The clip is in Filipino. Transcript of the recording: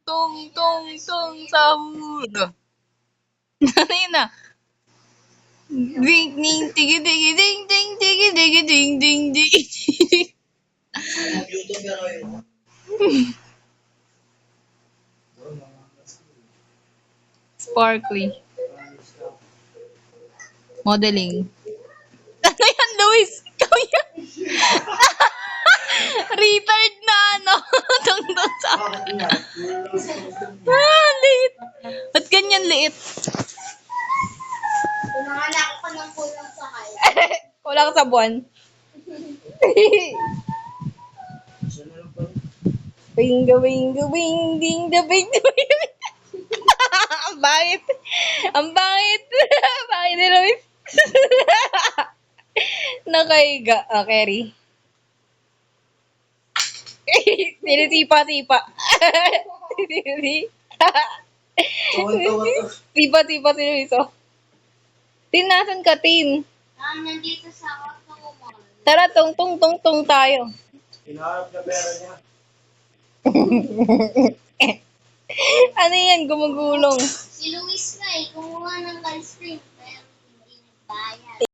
Tong, tong, tong, sahur. Ano yun na? Ding, ding, tigi, tigi, ding, ding, tigi, tigi, ding, ding, ding. Sparkly. Modeling. Ano yan, Luis? Ikaw yan. Retard na ano. Tungtong sa... Liit. Ba't ganyan liit? Nanganak ko ng kulang sa kaya. Wala ka sa buwan. Winga, winga, wing, ding, da, bing, da, bing. Ang bangit. Ang bangit. Bangit ni Luis. Nakaiga. Ah, Kerry. Sinisipa-sipa. Sipa-sipa si Luis, oh. Tin, nasan ka, Tin? Nandito sa Ottoman. Tara, tong tayo. Hinaharap na pera niya. Ano yan? Gumugulong. Si Luis nga kumuha ng ice cream pero hindi nagbayad.